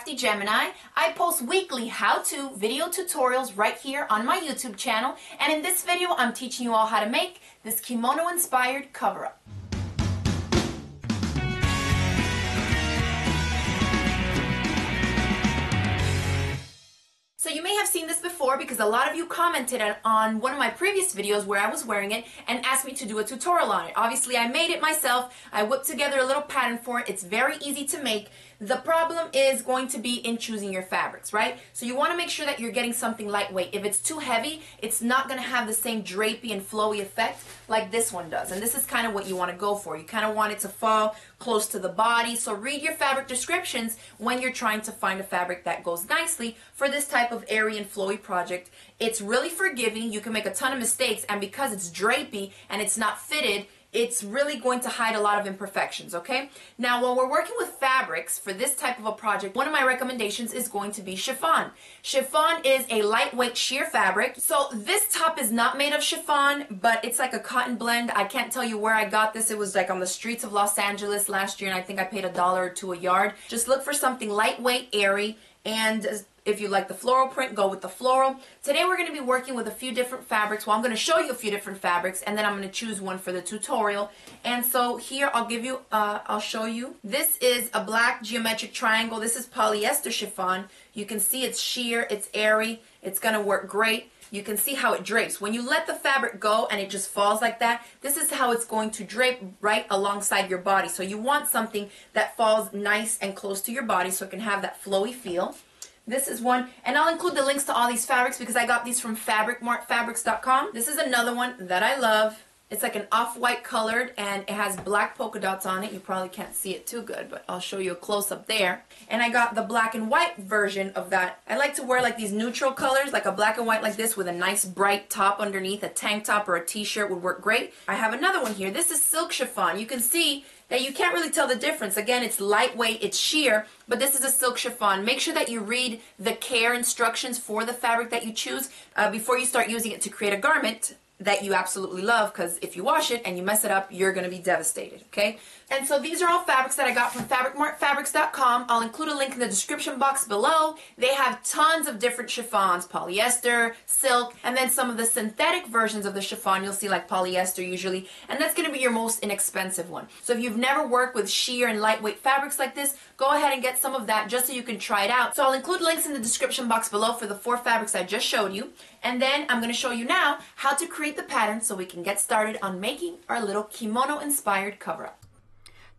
Crafty Gemini. I post weekly how-to video tutorials right here on my YouTube channel, and in this video I'm teaching you all how to make this kimono inspired cover-up. So you may have seen this before because a lot of you commented on one of my previous videos where I was wearing it and asked me to do a tutorial on it. Obviously I made it myself. I whipped together a little pattern for it. It's very easy to make. The problem is going to be in choosing your fabrics, right? So you want to make sure that you're getting something lightweight. If it's too heavy, it's not going to have the same drapey and flowy effect like this one does. And this is kind of what you want to go for. You kind of want it to fall close to the body. So read your fabric descriptions when you're trying to find a fabric that goes nicely for this type of airy and flowy project. It's really forgiving. You can make a ton of mistakes, and because it's drapey and it's not fitted, it's really going to hide a lot of imperfections, okay? Now, when we're working with fabrics for this type of a project, one of my recommendations is going to be chiffon. Chiffon is a lightweight sheer fabric. So this top is not made of chiffon, but it's like a cotton blend. I can't tell you where I got this. It was like on the streets of Los Angeles last year, and I think I paid $1 or $2 a yard. Just look for something lightweight, airy, and if you like the floral print, go with the floral. Today we're going to be working with a few different fabrics. Well, I'm going to show you a few different fabrics, and then I'm going to choose one for the tutorial. And so here I'll show you. This is a black geometric triangle. This is polyester chiffon. You can see it's sheer, it's airy, it's going to work great. You can see how it drapes. When you let the fabric go and it just falls like that, this is how it's going to drape right alongside your body. So you want something that falls nice and close to your body so it can have that flowy feel. This is one, and I'll include the links to all these fabrics because I got these from fabrics.com. This is another one that I love. It's like an off-white colored, and it has black polka dots on it. You probably can't see it too good, but I'll show you a close-up there. And I got the black and white version of that. I like to wear like these neutral colors, like a black and white like this with a nice bright top underneath. A tank top or a t-shirt would work great. I have another one here. This is silk chiffon. You can see that you can't really tell the difference. Again, it's lightweight, it's sheer, but this is a silk chiffon. Make sure that you read the care instructions for the fabric that you choose before you start using it to create a garment that you absolutely love, because if you wash it and you mess it up, you're going to be devastated, okay? And so these are all fabrics that I got from fabrics.com. I'll include a link in the description box below. They have tons of different chiffons, polyester, silk, and then some of the synthetic versions of the chiffon you'll see like polyester usually, and that's going to be your most inexpensive one. So if you've never worked with sheer and lightweight fabrics like this, go ahead and get some of that just so you can try it out. So I'll include links in the description box below for the 4 fabrics I just showed you, and then I'm going to show you now how to create the pattern so we can get started on making our little kimono inspired cover-up.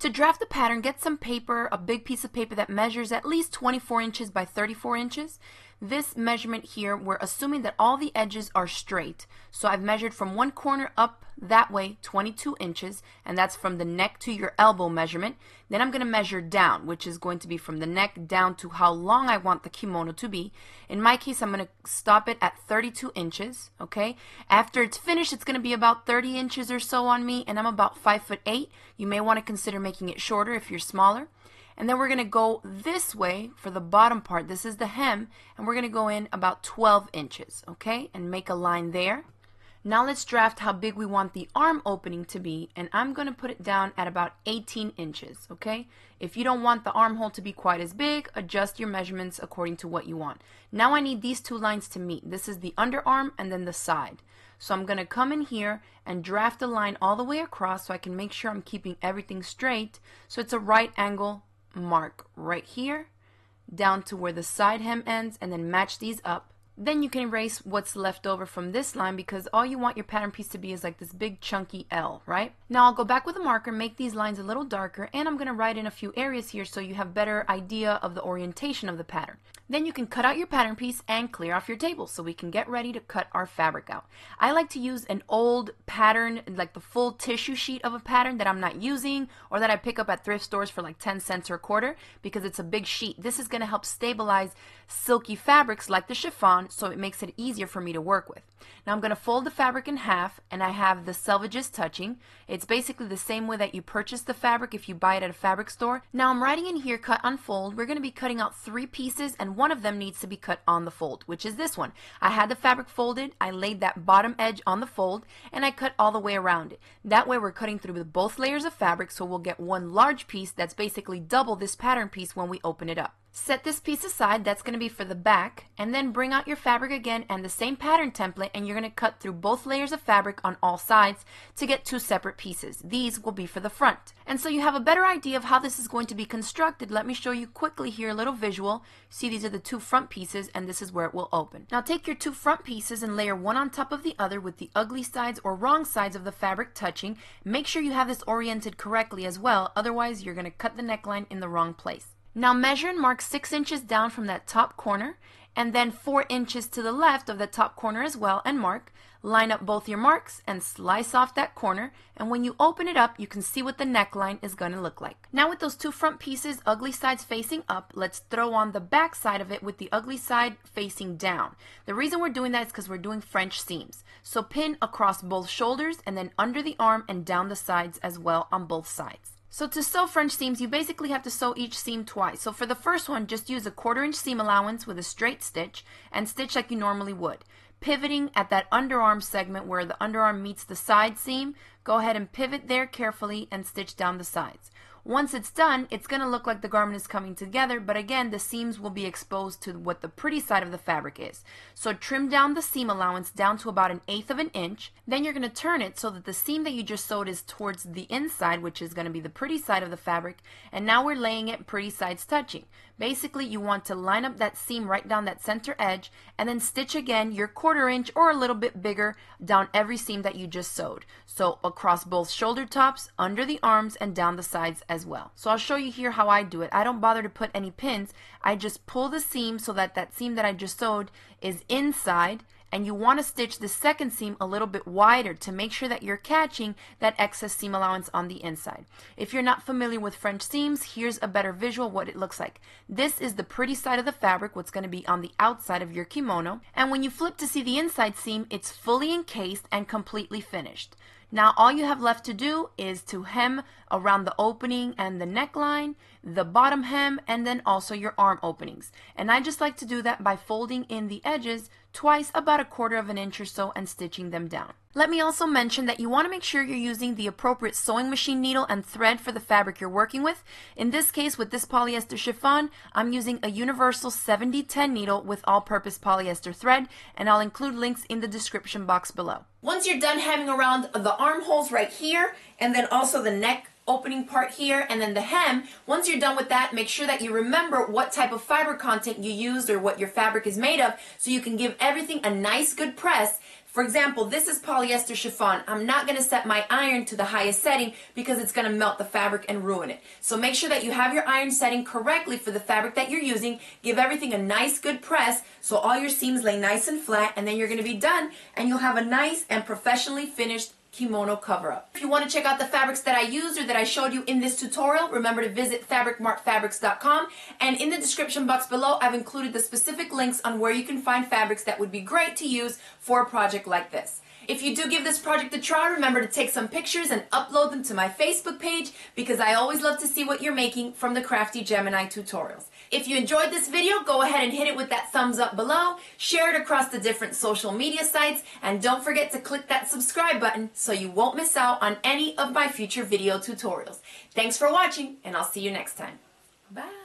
To draft the pattern, get some paper, a big piece of paper that measures at least 24 inches by 34 inches. This measurement here, we're assuming that all the edges are straight. So I've measured from one corner up that way 22 inches, and that's from the neck to your elbow measurement. Then I'm going to measure down, which is going to be from the neck down to how long I want the kimono to be. In my case, I'm going to stop it at 32 inches, okay? After it's finished, it's going to be about 30 inches or so on me, and I'm about 5'8". You may want to consider making it shorter if you're smaller. And then we're going to go this way for the bottom part. This is the hem, and we're going to go in about 12 inches, okay? And make a line there. Now let's draft how big we want the arm opening to be, and I'm going to put it down at about 18 inches, okay? If you don't want the armhole to be quite as big, adjust your measurements according to what you want. Now I need these 2 lines to meet. This is the underarm and then the side. So I'm going to come in here and draft a line all the way across so I can make sure I'm keeping everything straight. So it's a right angle mark right here down to where the side hem ends, and then match these up. Then you can erase what's left over from this line because all you want your pattern piece to be is like this big chunky L, right? Now I'll go back with a marker, make these lines a little darker, and I'm going to write in a few areas here so you have better idea of the orientation of the pattern. Then you can cut out your pattern piece and clear off your table so we can get ready to cut our fabric out. I like to use an old pattern, like the full tissue sheet of a pattern that I'm not using or that I pick up at thrift stores for like 10 cents or a quarter, because it's a big sheet. This is going to help stabilize silky fabrics like the chiffon, so it makes it easier for me to work with. Now I'm going to fold the fabric in half, and I have the selvages touching. It's basically the same way that you purchase the fabric if you buy it at a fabric store. Now I'm writing in here cut on fold. We're going to be cutting out 3 pieces, and one of them needs to be cut on the fold, which is this one. I had the fabric folded, I laid that bottom edge on the fold, and I cut all the way around it. That way we're cutting through both layers of fabric, so we'll get one large piece that's basically double this pattern piece when we open it up. Set this piece aside, that's going to be for the back, and then bring out your fabric again and the same pattern template, and you're going to cut through both layers of fabric on all sides to get two separate pieces. These will be for the front. And so you have a better idea of how this is going to be constructed. Let me show you quickly here a little visual. See, these are the two front pieces, and this is where it will open. Now take your two front pieces and layer one on top of the other with the ugly sides or wrong sides of the fabric touching. Make sure you have this oriented correctly as well, otherwise you're going to cut the neckline in the wrong place. Now measure and mark 6 inches down from that top corner, and then 4 inches to the left of the top corner as well, and mark. Line up both your marks and slice off that corner, and when you open it up, you can see what the neckline is going to look like. Now with those two front pieces, ugly sides facing up, let's throw on the back side of it with the ugly side facing down. The reason we're doing that is because we're doing French seams. So pin across both shoulders and then under the arm and down the sides as well on both sides. So to sew French seams, you basically have to sew each seam twice. So for the first one, just use a 1/4 inch seam allowance with a straight stitch and stitch like you normally would. Pivoting at that underarm segment where the underarm meets the side seam, go ahead and pivot there carefully and stitch down the sides. Once it's done, it's going to look like the garment is coming together, but again, the seams will be exposed to what the pretty side of the fabric is. So trim down the seam allowance down to about 1/8 of an inch. Then you're going to turn it so that the seam that you just sewed is towards the inside, which is going to be the pretty side of the fabric, and now we're laying it pretty sides touching. Basically, you want to line up that seam right down that center edge, and then stitch again your 1/4 inch or a little bit bigger down every seam that you just sewed. So across both shoulder tops, under the arms, and down the sides as well. So I'll show you here how I do it. I don't bother to put any pins. I just pull the seam so that that seam that I just sewed is inside, and you want to stitch the second seam a little bit wider to make sure that you're catching that excess seam allowance on the inside. If you're not familiar with French seams, here's a better visual of what it looks like. This is the pretty side of the fabric, what's going to be on the outside of your kimono, and when you flip to see the inside seam, it's fully encased and completely finished. Now all you have left to do is to hem around the opening and the neckline, the bottom hem, and then also your arm openings. And I just like to do that by folding in the edges twice, about 1/4 of an inch or so, and stitching them down. Let me also mention that you want to make sure you're using the appropriate sewing machine needle and thread for the fabric you're working with. In this case, with this polyester chiffon, I'm using a universal 70-10 needle with all-purpose polyester thread, and I'll include links in the description box below. Once you're done hemming around the armholes right here, and then also the neck opening part here, and then the hem, once you're done with that, make sure that you remember what type of fiber content you used or what your fabric is made of, so you can give everything a nice good press. For example, this is polyester chiffon. I'm not going to set my iron to the highest setting because it's going to melt the fabric and ruin it. So make sure that you have your iron setting correctly for the fabric that you're using. Give everything a nice good press so all your seams lay nice and flat, and then you're going to be done and you'll have a nice and professionally finished kimono cover-up. If you want to check out the fabrics that I used or that I showed you in this tutorial, remember to visit fabricmarkfabrics.com, and in the description box below I've included the specific links on where you can find fabrics that would be great to use for a project like this. If you do give this project a try, remember to take some pictures and upload them to my Facebook page, because I always love to see what you're making from the Crafty Gemini tutorials. If you enjoyed this video, go ahead and hit it with that thumbs up below, share it across the different social media sites, and don't forget to click that subscribe button so you won't miss out on any of my future video tutorials. Thanks for watching, and I'll see you next time. Bye!